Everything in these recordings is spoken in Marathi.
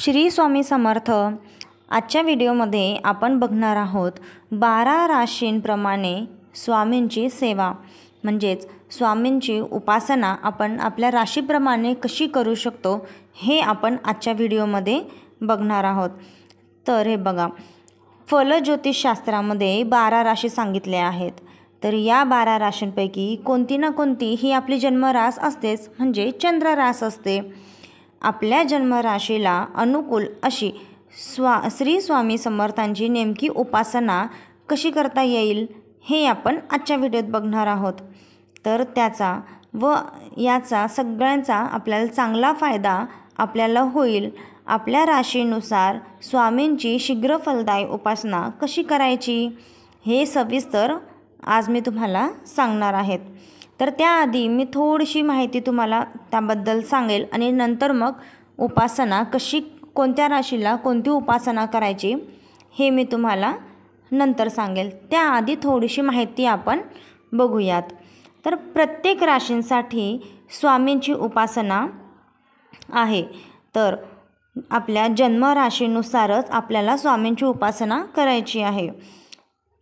श्री स्वामी समर्थ। आजच्या व्हिडिओमध्ये आपण बघणार आहोत 12 राशींप्रमाणे स्वामींची सेवा म्हणजेच स्वामींची उपासना आपण आपल्या राशीप्रमाणे कशी करू शकतो हे आपण आजच्या व्हिडिओमध्ये बघणार आहोत। तर हे बघा, फलज्योतिषशास्त्रामध्ये 12 राशी सांगितल्या आहेत। तर या 12 राशींपैकी कोणती ना कोणती ही आपली जन्मरास असतेच, म्हणजे चंद्ररास असते। आपल्या जन्मराशीला अनुकूल अशी श्री स्वामी समर्थांची नेमकी उपासना कशी करता येईल हे आपण आजच्या व्हिडिओत बघणार आहोत। तर त्याचा व याचा सगळ्यांचा आपल्याला चांगला फायदा आपल्याला होईल। आपल्या राशीनुसार स्वामींची शीघ्र फलदायी उपासना कशी करायची हे सविस्तर आज मी तुम्हाला सांगणार आहे। तर त्याआधी मी थोडीशी माहिती तुम्हाला त्याबद्दल सांगेल आणि नंतर मग उपासना कशी, कोणत्या राशीला कोणती उपासना करायची हे मी तुम्हाला नंतर सांगेल। त्याआधी थोडीशी माहिती आपण बघूयात। तर प्रत्येक राशींसाठी स्वामींची उपासना आहे। तर आपल्या जन्मराशीनुसारच आपल्याला स्वामींची उपासना करायची आहे।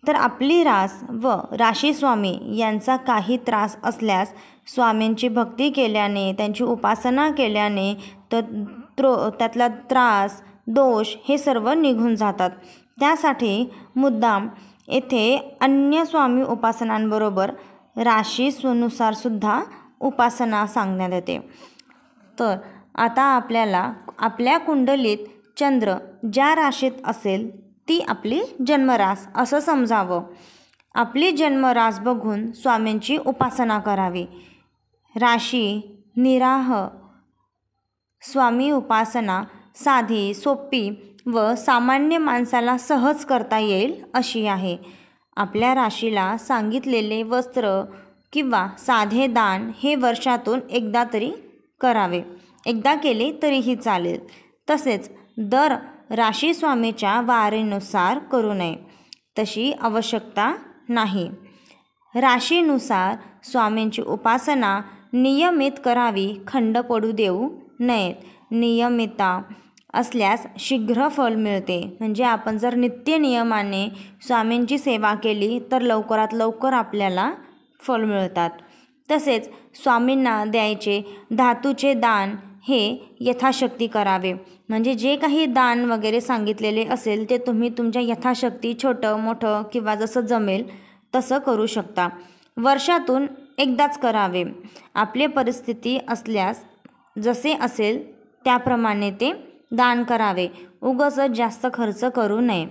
तर आपली रास व राशी स्वामी यांचा काही त्रास असल्यास स्वामींची भक्ती केल्याने, त्यांची उपासना केल्याने त्यातला त्रास, दोष हे सर्व निघून जातात। त्यासाठी मुद्दाम येथे अन्य स्वामी उपासनांबरोबर राशीनुसार सुद्धा उपासना सांगण्यात येते। तर आता आपल्याला आपल्या कुंडलीत चंद्र ज्या राशीत असेल ती आपली जन्मरास असं समजावं। आपली जन्मरास बघून स्वामींची उपासना करावी। राशी निराह स्वामी उपासना साधी, सोपी व सामान्य माणसाला सहज करता येईल अशी आहे। आपल्या राशीला सांगितलेले वस्त्र किंवा साधे दान हे वर्षातून एकदा तरी करावे। एकदा केले तरीही चालेल। तसेच दर राशी स्वामीच्या वारीनुसार करू नये, तशी आवश्यकता नाही। राशीनुसार स्वामींची उपासना नियमित करावी, खंड पडू देऊ नयेत। नियमितता असल्यास शीघ्र फल मिळते, म्हणजे आपण जर नित्य नियमाने स्वामींची सेवा केली तर लवकरात लवकर आपल्याला फल मिळतात। तसेच स्वामींना द्यायचे धातूचे दान हे यथाशक्ती करावे, म्हणजे जे काही दान वगैरे सांगितलेले असेल ते तुम्ही तुमच्या यथाशक्ती छोटं मोठं किंवा जसं जमेल तसं करू शकता। वर्षातून एकदाच करावे। आपली परिस्थिती असल्यास जसे असेल त्याप्रमाणे ते दान करावे, उगाच जास्त खर्च करू नये।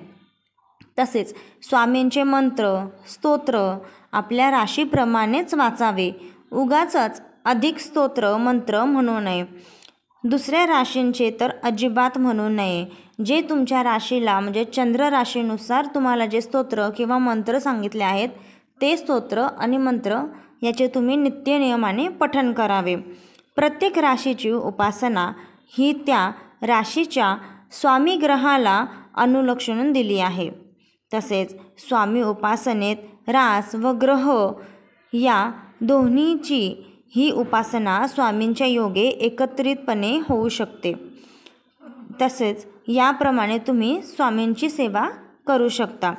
तसेच स्वामींचे मंत्र, स्तोत्र आपल्या राशीप्रमाणेच वाचावे, उगाचच अधिक स्तोत्र मंत्र म्हणू नये। दुसऱ्या राशींचे तर अजिबात म्हणू नये। जे तुमच्या राशीला म्हणजे चंद्र राशीनुसार तुम्हाला जे स्तोत्र किंवा मंत्र सांगितले आहेत ते स्तोत्र आणि मंत्र याचे तुम्ही नित्य नियमाने पठण करावे। प्रत्येक राशीची उपासना ही त्या राशीच्या स्वामी ग्रहाला अनुलक्षून दिली आहे। तसेच स्वामी उपासनेत रास व ग्रह या दोन्हीची ही उपासना स्वामींच्या योगे एकत्रितपणे होऊ शकते। तसेच याप्रमाणे तुम्ही स्वामींची सेवा करू शकता।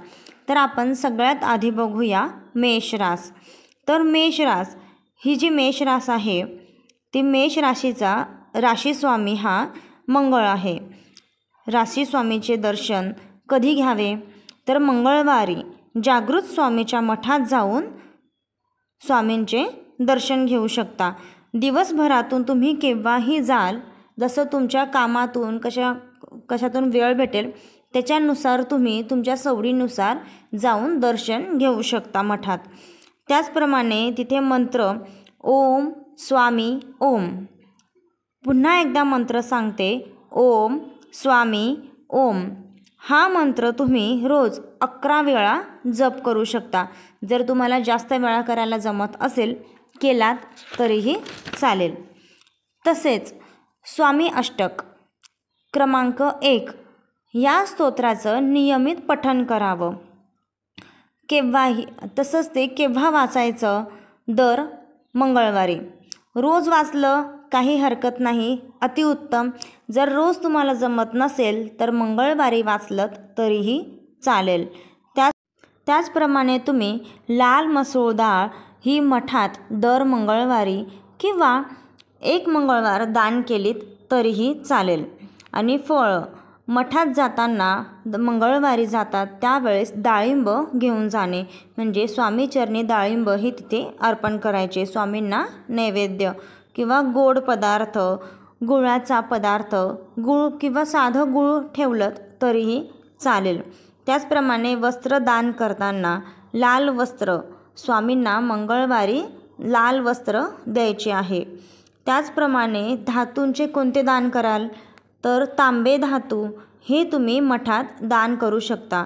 तर आपण सगळ्यात आधी बघूया मेषरास। तर मेषरास ही जी मेषरास आहे ती मेष राशीचा राशी स्वामी हा मंगळ आहे। राशी स्वामीचे दर्शन कधी घ्यावे, तर मंगळवारी जागृत स्वामीच्या मठात जाऊन स्वामींचे दर्शन घेऊ शकता। दिवसभरातून तुम्ही केव्हाही जाल, जसं तुमच्या कामातून कशातून वेळ भेटेल त्याच्यानुसार तुम्ही तुमच्या सवडीनुसार जाऊन दर्शन घेऊ शकता मठात। त्याचप्रमाणे तिथे मंत्र ओम स्वामी ओम, पुन्हा एकदा मंत्र सांगते ओम स्वामी ओम, हा मंत्र तुम्ही रोज 11 वेळा जप करू शकता। जर तुम्हाला जास्त वेळा करायला जमत असेल केलात तरीही चालेल। तसेच स्वामी अष्टक क्रमांक 1 या स्तोत्राचं नियमित पठण करावं। केव्हाही तसंच ते केव्हा वाचायचं, दर मंगळवारी। रोज वाचलं काही हरकत नाही, अतिउत्तम. जर रोज तुम्हाला जमत नसेल तर मंगळवारी वाचलत तरीही चालेल. त्याचप्रमाणे तुम्ही लाल मसूर डाळ ही मठात दर मंगळवारी किंवा एक मंगळवार दान केलीत तरीही चालेल. आणि फळं मठात जाताना मंगळवारी जातात त्यावेळेस डाळिंब घेऊन जाणे, म्हणजे स्वामीचरणी डाळिंब हे तिथे अर्पण करायचे स्वामींना नैवेद्य. किंवा गोड पदार्थ, गुळाचा पदार्थ, गूळ किंवा साधं गूळ ठेवलं तरीही चालेल. त्याचप्रमाणे वस्त्र दान करताना लाल वस्त्र, स्वामींना मंगळवारी लाल वस्त्र द्यायचे आहे. त्याचप्रमाणे धातूंचे कोणते दान कराल तर तांबे धातू हे तुम्ही मठात दान करू शकता.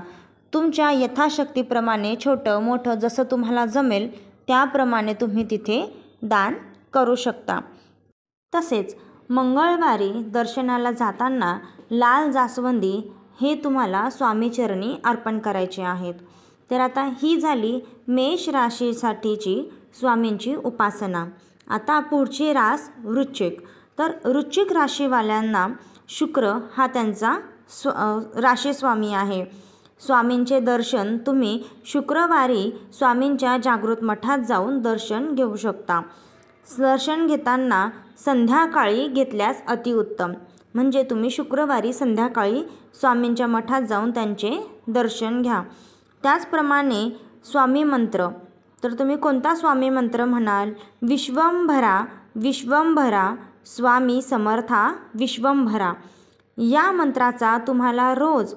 तुमच्या यथाशक्तीप्रमाणे छोटं मोठं जसं तुम्हाला जमेल त्याप्रमाणे तुम्ही तिथे दान करू शकता. तसेच मंगळवारी दर्शनाला जाताना लाल जास्वंदी हे तुम्हाला स्वामीचरणी अर्पण करायचे आहेत. तर आता ही झाली मेष राशीसाठीची स्वामींची उपासना. आता पुढची रास वृश्चिक. तर वृश्चिक राशीवाल्यांना शुक्र हा त्यांचा राशीस्वामी आहे. स्वामींचे दर्शन तुम्ही शुक्रवारी स्वामींच्या जागृत मठात जाऊन दर्शन घेऊ शकता. दर्शन घेताना संध्याकाळी घेतल्यास अतिउत्तम, म्हणजे तुम्ही शुक्रवारी संध्याकाळी स्वामींच्या मठात जाऊन त्यांचे दर्शन घ्या. त्याचप्रमाणे स्वामी मंत्र, तर तुम्ही कोणता स्वामी मंत्र म्हणाल? विश्वंभरा विश्वंभरा स्वामी समर्था विश्वंभरा. या मंत्राचा तुम्हाला रोज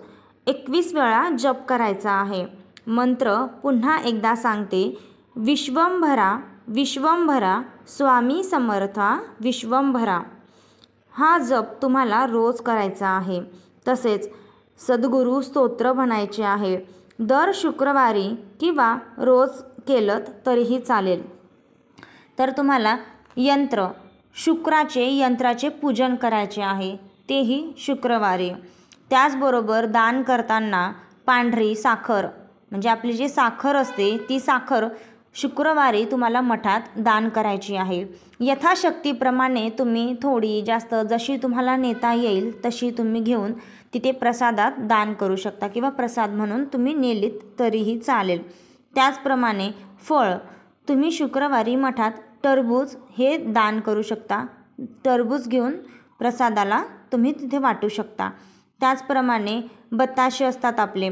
21 वेळा जप करायचा आहे. मंत्र पुन्हा एकदा सांगते, विश्वंभरा विश्वंभरा स्वामी समर्था विश्वंभरा. हा जप तुम्हाला रोज करायचा आहे. तसेच सद्गुरू स्तोत्र म्हणायचे आहे. दर शुक्रवारी किंवा रोज केलं तरीही चालेल. तर तुम्हाला शुक्राचे यंत्राचे पूजन करायचे आहे, तेही शुक्रवारी. त्याचबरोबर दान करताना पांढरी साखर, म्हणजे आपली जी साखर असते ती साखर शुक्रवारी तुम्हाला मठात दान करायची आहे. यथाशक्तीप्रमाणे तुम्ही थोडी जास्त जशी तुम्हाला नेता येईल तशी तुम्ही घेऊन तिथे प्रसादात दान करू शकता किंवा प्रसाद म्हणून तुम्ही नेलीत तरीही चालेल. त्याचप्रमाणे फळ तुम्ही शुक्रवारी मठात टरबूज हे दान करू शकता. टरबूज घेऊन प्रसादाला तुम्ही तिथे वाटू शकता. त्याचप्रमाणे बताशे असतात आपले,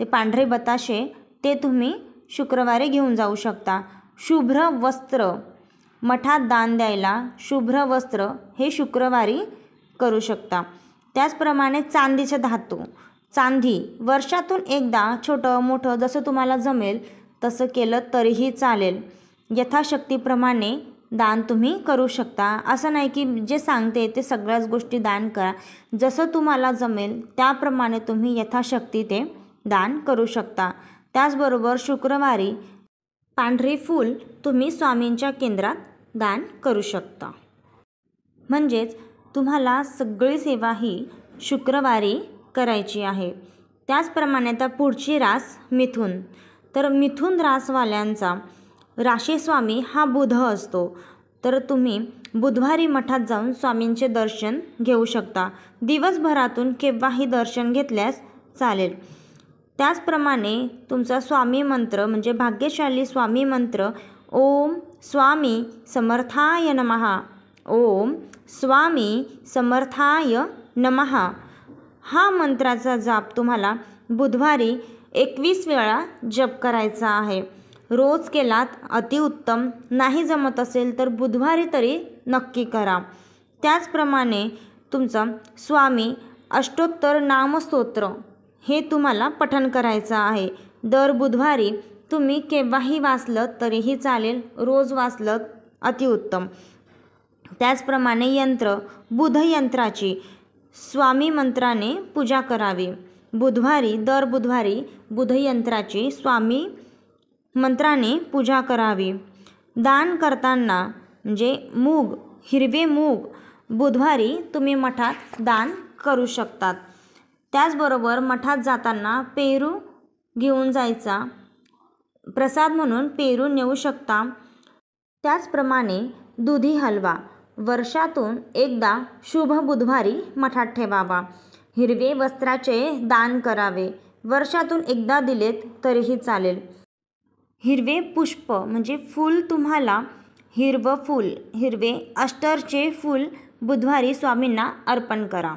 ते पांढरे बताशे ते तुम्ही शुक्रवारी घेऊन जाऊ शकता. शुभ्र वस्त्र मठात दान द्यायला शुभ्र वस्त्र हे शुक्रवारी करू शकता. त्याचप्रमाणे चांदीचे धातू, चांदी वर्षातून एकदा छोटं मोठं जसं तुम्हाला जमेल तसं केलं तरीही चालेल. यथाशक्तीप्रमाणे दान तुम्ही करू शकता. असं नाही की जे सांगते ते सगळ्याच गोष्टी दान करा. जसं तुम्हाला जमेल त्याप्रमाणे तुम्ही यथाशक्ती ते दान करू शकता. त्याचबरोबर शुक्रवारी पांढरी फूल तुम्ही स्वामींच्या केंद्रात दान करू शकता. म्हणजेच तुम्हाला सगळी सेवा ही शुक्रवारी करायची आहे. त्याचप्रमाणे आता पुढची रास मिथुन. तर मिथुन रासवाल्यांचा राशीस्वामी हा बुध असतो. तर तुम्ही बुधवारी मठात जाऊन स्वामींचे दर्शन घेऊ शकता. दिवसभरातून केव्हाही दर्शन घेतल्यास चालेल. त्याचप्रमाणे तुमचा स्वामी मंत्र म्हणजे भाग्यशाली स्वामी मंत्र ओम स्वामी समर्थाय नमः, ओम स्वामी समर्थाय नमः. हा मंत्राचा जाप तुम्हाला बुधवारी 21 वेळा जप करायचा आहे. रोज केलात अतिउत्तम, नाही जमत असेल तर बुधवारी तरी नक्की करा. त्याचप्रमाणे तुमचं स्वामी अष्टोत्तर नामस्तोत्र हे तुम्हाला पठण करायचं आहे. दर बुधवारी तुम्ही केव्हाही वाचलं तरीही चालेल, रोज वाचलं अतिउत्तम. त्याचप्रमाणे बुध यंत्राची स्वामी मंत्राने पूजा करावी. दर बुधवारी बुध यंत्राची स्वामी मंत्राने पूजा करावी. दान करताना म्हणजे हिरवे मूग बुधवारी तुम्ही मठात दान करू शकतात. त्याचबरोबर मठात जाताना पेरू घेऊन जायचा, प्रसाद म्हणून पेरू नेऊ शकता. त्याचप्रमाणे दुधी हलवा वर्षातून एकदा शुभ बुधवारी मठात ठेवावा. हिरवे वस्त्राचे दान करावे. वर्षातून एकदा दिलेत तरीही चालेल. हिरवे पुष्प म्हणजे फूल, तुम्हाला हिरवं फूल, हिरवे अष्टरचे फूल बुधवारी स्वामींना अर्पण करा.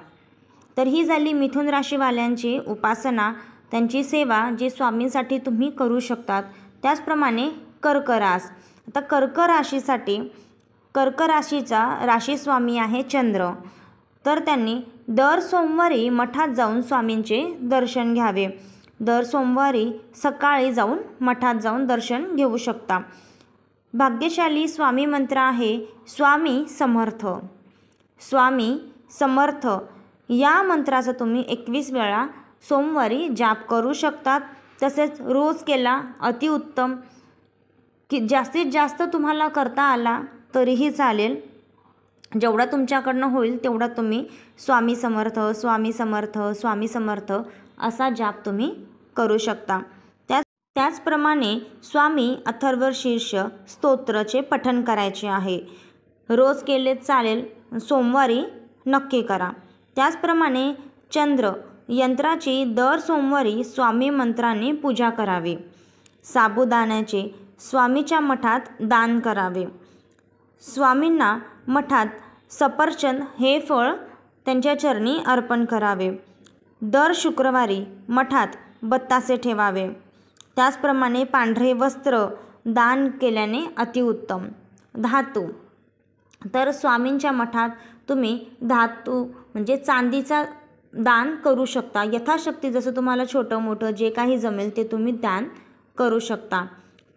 तर ही झाली मिथुन राशीवाल्यांची उपासना, त्यांची सेवा जी स्वामींसाठी तुम्ही करू शकतात. त्याचप्रमाणे कर्क रास. आता कर्क राशीसाठी, कर्क राशीचा राशीस्वामी आहे चंद्र. तर त्यांनी दर सोमवारी मठात जाऊन स्वामींचे दर्शन घ्यावे. दर सोमवारी सकाळी जाऊन मठात जाऊन दर्शन घेऊ शकता. भाग्यशाली स्वामी मंत्र आहे स्वामी समर्थ. स्वामी समर्थ या मंत्राचा तुम्ही 21 वेळा सोमवारी जाप करू शकतात. तसेच रोज केला अतिउत्तम, की जास्तीत जास्त तुम्हाला करता आला तरीही चालेल. जेवढा तुमच्याकडनं होईल तेवढा तुम्ही स्वामी समर्थ, स्वामी समर्थ, स्वामी समर्थ असा जाप तुम्ही करू शकता. त्याचप्रमाणे स्वामी अथर्वशीर्ष स्तोत्राचे पठण करायचे आहे. रोज केले चालेल, सोमवारी नक्की करा. त्याचप्रमाणे चंद्र यंत्राची दर सोमवारी स्वामी मंत्राने पूजा करावी. साबुदाण्याचे स्वामीच्या मठात दान करावे. स्वामींना मठात सफरचंद हे फळ त्यांच्या चरणी अर्पण करावे. दर शुक्रवारी मठात बत्तासे ठेवावे. त्याचप्रमाणे पांढरे वस्त्र दान केल्याने अतिउत्तम. धातू, तर स्वामींच्या मठात तुम्ही धातू म्हणजे चांदीचा दान करू शकता. यथाशक्ती जसं तुम्हाला छोटं मोठं जे काही जमेल ते तुम्ही दान करू शकता.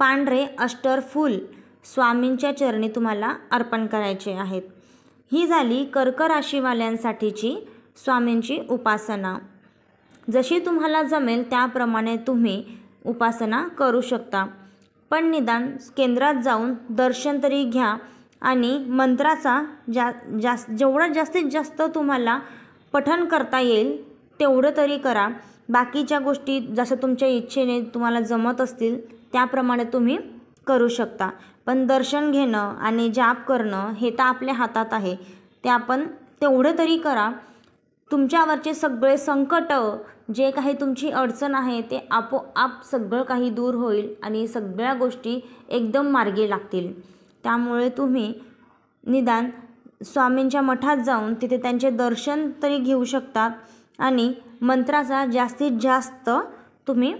पांढरे अष्टर फूल स्वामींच्या चरणी तुम्हाला अर्पण करायचे आहेत. ही झाली कर्क राशीवाल्यांसाठीची स्वामींची उपासना. जशी तुम्हाला जमेल त्याप्रमाणे तुम्ही उपासना करू शकता. पण निदान केंद्रात जाऊन दर्शन तरी घ्या आणि मंत्राचा जेवढं जास्तीत जास्त तुम्हाला पठण करता येईल तेवढं तरी करा. बाकीच्या गोष्टी जसं तुमच्या इच्छेने तुम्हाला जमत असतील त्याप्रमाणे तुम्ही करू शकता. पण दर्शन घेणं आणि जाप करणं हे तर आपल्या हातात आहे, ते आपण तेवढं तरी करा. तुमच्यावरचे सगळे संकट, जे काही तुमची अडचण आहे ते आपोआप सगळं काही दूर होईल आणि सगळ्या गोष्टी एकदम मार्गी लागतील. त्यामुळे तुम्ही निदान स्वामींच्या मठात जाऊन तिथे त्यांचे दर्शन तरी घेऊ शकतात आणि मंत्राचा जास्तीत जास्त तुम्ही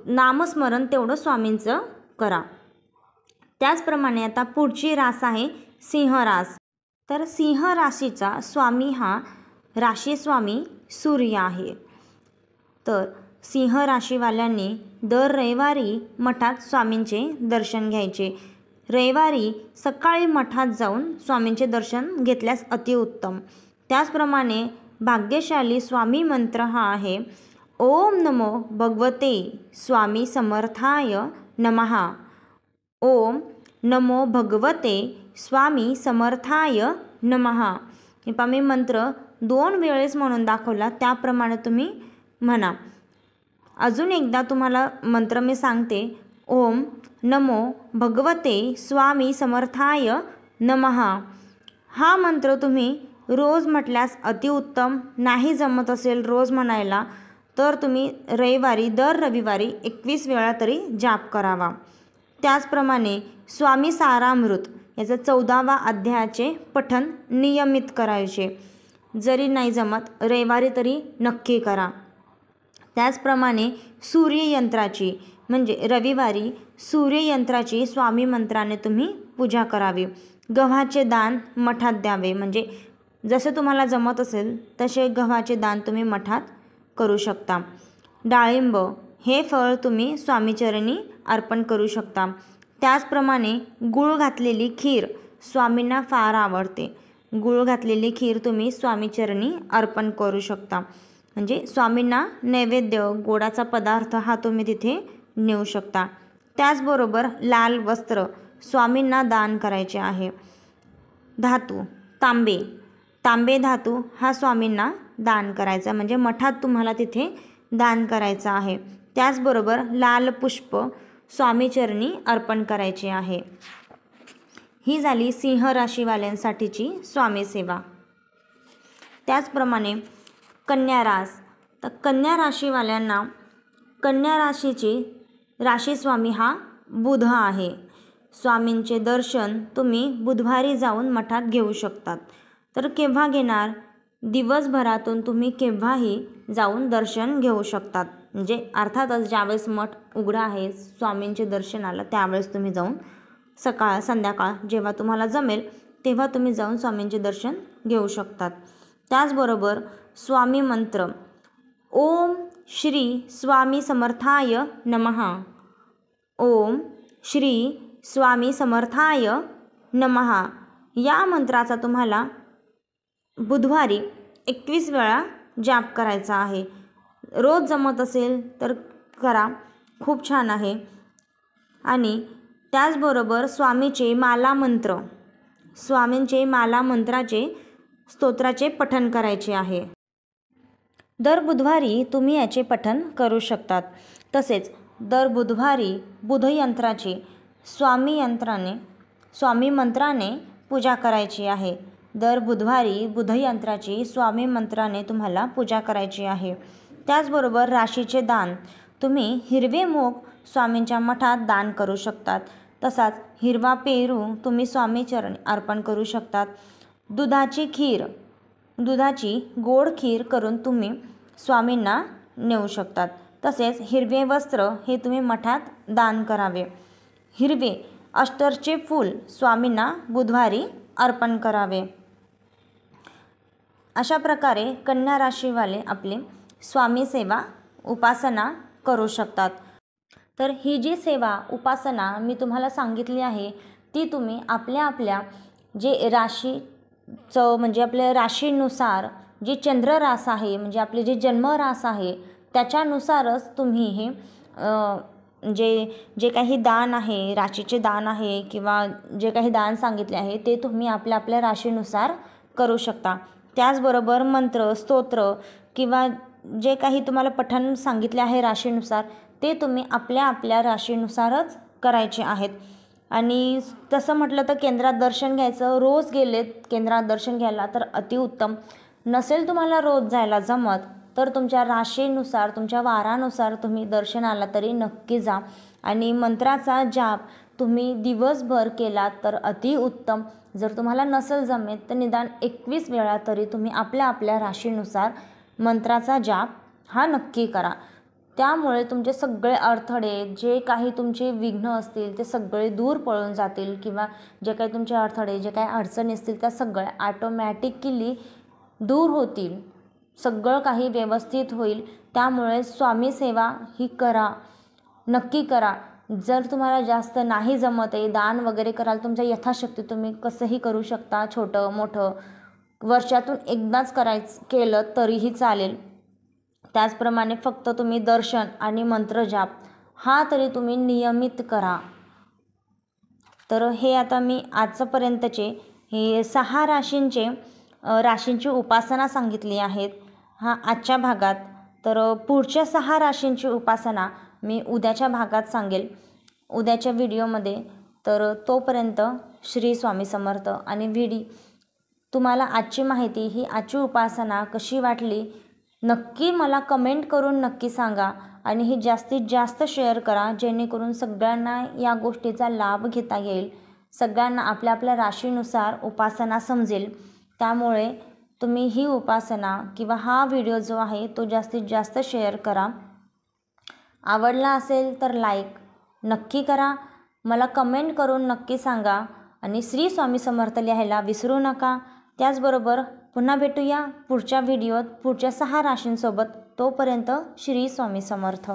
नामस्मरण तेवढं स्वामींचं करा. त्याचप्रमाणे आता पुढची रास आहे सिंह रास. तर सिंह राशीचा स्वामी हा राशीस्वामी सूर्य आहे. तर सिंह राशीवाल्यांनी दर रविवारी मठात स्वामींचे दर्शन घ्यायचे. रविवारी सकाळी मठात जाऊन स्वामींचे दर्शन घेतल्यास अतिउत्तम. त्याचप्रमाणे भाग्यशाली स्वामी मंत्र हा आहे ओम नमो भगवते स्वामी समर्थाय नमः. ओम नमो भगवते स्वामी समर्थाय नमः. हे पहा मी मंत्र 2 वेळेस म्हणून दाखवला, त्याप्रमाणे तुम्ही म्हणा. अजून एकदा तुम्हाला मंत्र मी सांगते. ओम नमो भगवते स्वामी समर्थाय नमः. हा मंत्र तुम्ही रोज म्हटल्यास अतिउत्तम. नाही जमत असेल रोज म्हणायला तर तुम्ही दर रविवारी 21 वेळा तरी जाप करावा. त्याचप्रमाणे स्वामी सारामृत याचं 14व्या अध्यायाचे पठण नियमित करायचे. जरी नाही जमत रविवारी तरी नक्की करा. त्याचप्रमाणे सूर्ययंत्राची म्हणजे रविवारी सूर्ययंत्राची स्वामी मंत्राने तुम्ही पूजा करावी. गव्हाचे दान मठात द्यावे. म्हणजे जसं तुम्हाला जमत असेल तसे गव्हाचे दान तुम्ही मठात करू शकता. डाळिंब हे फळ तुम्ही स्वामीचरणी अर्पण करू शकता. त्याचप्रमाणे गूळ घातलेली खीर स्वामींना फार आवडते. गूळ घातलेली खीर तुम्ही स्वामीचरणी अर्पण करू शकता. म्हणजे स्वामींना नैवेद्य गोडाचा पदार्थ हा तुम्ही तिथे नेऊ शकता. त्याचबरोबर लाल वस्त्र स्वामींना दान करायचे आहे. धातू तांबे धातू हा स्वामींना दान करायचा, म्हणजे मठात तुम्हाला तिथे दान करायचं आहे. त्याचबरोबर लाल पुष्प स्वामीचरणी अर्पण करायचे आहे. ही झाली सिंह राशीवाल्यांसाठीची स्वामी सेवा. त्याचप्रमाणे कन्या रास. तर कन्या राशीवाल्यांना कन्या राशीची राशीस्वामी हा बुध आहे. स्वामींचे दर्शन तुम्ही बुधवारी जाऊन मठात घेऊ शकतात. तर केव्हा घेणार? दिवसभरातून तुम्ही केव्हाही जाऊन दर्शन घेऊ शकतात. म्हणजे अर्थातच ज्यावेळेस मठ उघडा आहे स्वामींचे दर्शनाला त्यावेळेस तुम्ही जाऊन सकाळ संध्याकाळ जेव्हा तुम्हाला जमेल तेव्हा तुम्ही जाऊन स्वामींचे दर्शन घेऊ शकतात. त्याचबरोबर स्वामी मंत्र ओम श्री स्वामी समर्थाय नमः. ओम श्री स्वामी समर्थाय नमः या मंत्राचा तुम्हाला बुधवारी 21 वेळा जाप करायचा आहे. रोज जमत असेल तर करा, खूप छान आहे. आणि त्याचबरोबर स्वामींचे माला मंत्राचे स्तोत्राचे पठण करायचे आहे. दर बुधवारी तुम्ही याचे पठण करू शकतात. तसेच दर बुधवारी बुधयंत्राची स्वामी मंत्राने पूजा करायची आहे. दर बुधवारी बुधयंत्राची स्वामी मंत्राने तुम्हाला पूजा करायची आहे. त्याचबरोबर राशीचे दान. तुम्ही हिरवे मूग स्वामींच्या मठात दान करू शकतात. तसाच हिरवा पेरू तुम्ही स्वामीचरणी अर्पण करू शकतात. दुधाची गोड खीर करून तुम्ही स्वामींना नेऊ शकतात. तसेच हिरवे वस्त्र हे तुम्ही मठात दान करावे. हिरवे अष्टरचे फूल स्वामींना बुधवारी अर्पण करावे. अशा प्रकारे कन्या राशीवाले आपले स्वामी सेवा उपासना करू शकतात. तर ही जी सेवा उपासना मी तुम्हाला सांगितली आहे ती तुम्ही आपल्या जे राशीचं म्हणजे आपल्या राशीनुसार जी चंद्र रास आहे म्हणजे आपले जे जन्मरास आहे त्याच्यानुसारच तुम्ही हे जे काही दान आहे राशीचे दान आहे किंवा जे काही दान सांगितले आहे ते तुम्ही आपल्या राशीनुसार करू शकता. त्याचबरोबर मंत्र स्तोत्र किंवा जे काही तुम्हाला पठण सांगितले आहे राशीनुसार ते तुम्ही आपल्या राशीनुसारच करायचे आहेत. आणि तसं म्हटलं तर केंद्रात दर्शन घ्यायचं. रोज गेलेत केंद्रात दर्शन घ्यायला तर अतिउत्तम. नसेल तुम्हाला रोज जायला जमत तर तुमच्या राशीनुसार तुमच्या वारानुसार तुम्ही दर्शनाला तरी नक्की जा. आणि मंत्राचा जाप तुम्ही दिवसभर केलात तर अतिउत्तम. जर तुम्हाला नसेल जमेत तर निदान 21 वेळा तरी तुम्ही आपल्या राशीनुसार मंत्राचा जाप हा नक्की करा. त्यामुळे तुमचे सगळे अडथळे जे काही तुमचे विघ्न असतील ते सगळे दूर पळून जातील किंवा जे काही तुमचे अडथळे जे काही अडचणी असतील त्या सगळ्या ऑटोमॅटिकली दूर होतील. सगळं काही व्यवस्थित होईल. त्यामुळे स्वामी सेवा ही करा, नक्की करा. जर तुम्हाला जास्त नाही जमत आहे दान वगैरे कराल तुमच्या यथाशक्ती तुम्ही कसंही करू शकता. छोटं मोठं वर्षातून एकदाच केलं तरीही चालेल. त्याचप्रमाणे फक्त तुम्ही दर्शन आणि मंत्रजाप हा तरी तुम्ही नियमित करा. तर हे आता मी आजपर्यंतचे हे 6 राशींची उपासना सांगितली आहेत आजच्या भागात. तर पुढच्या 6 राशींची उपासना मी उद्याच्या भागात सांगेल उद्याच्या व्हिडिओमध्ये. तर तोपर्यंत श्री स्वामी समर्थ. आणि तुम्हाला आजची माहिती ही आजची उपासना कशी वाटली नक्की मला कमेंट करून नक्की सांगा. आणि ही जास्तीत जास्त शेअर करा जेणेकरून सगळ्यांना या गोष्टीचा लाभ घेता येईल. सगळ्यांना आपल्या राशीनुसार उपासना समजेल. त्यामुळे तुम्ही ही उपासना किंवा हा व्हिडिओ जो आहे तो जास्तीत जास्त शेअर करा. आवडला असेल तर लाईक नक्की करा. मला कमेंट करून नक्की सांगा. आणि श्री स्वामी समर्थ लिहायला विसरू नका. त्याचबरोबर पुन्हा भेटूया पुढच्या व्हिडिओत पुढच्या 6 राशींसोबत. तोपर्यंत श्री स्वामी समर्थ.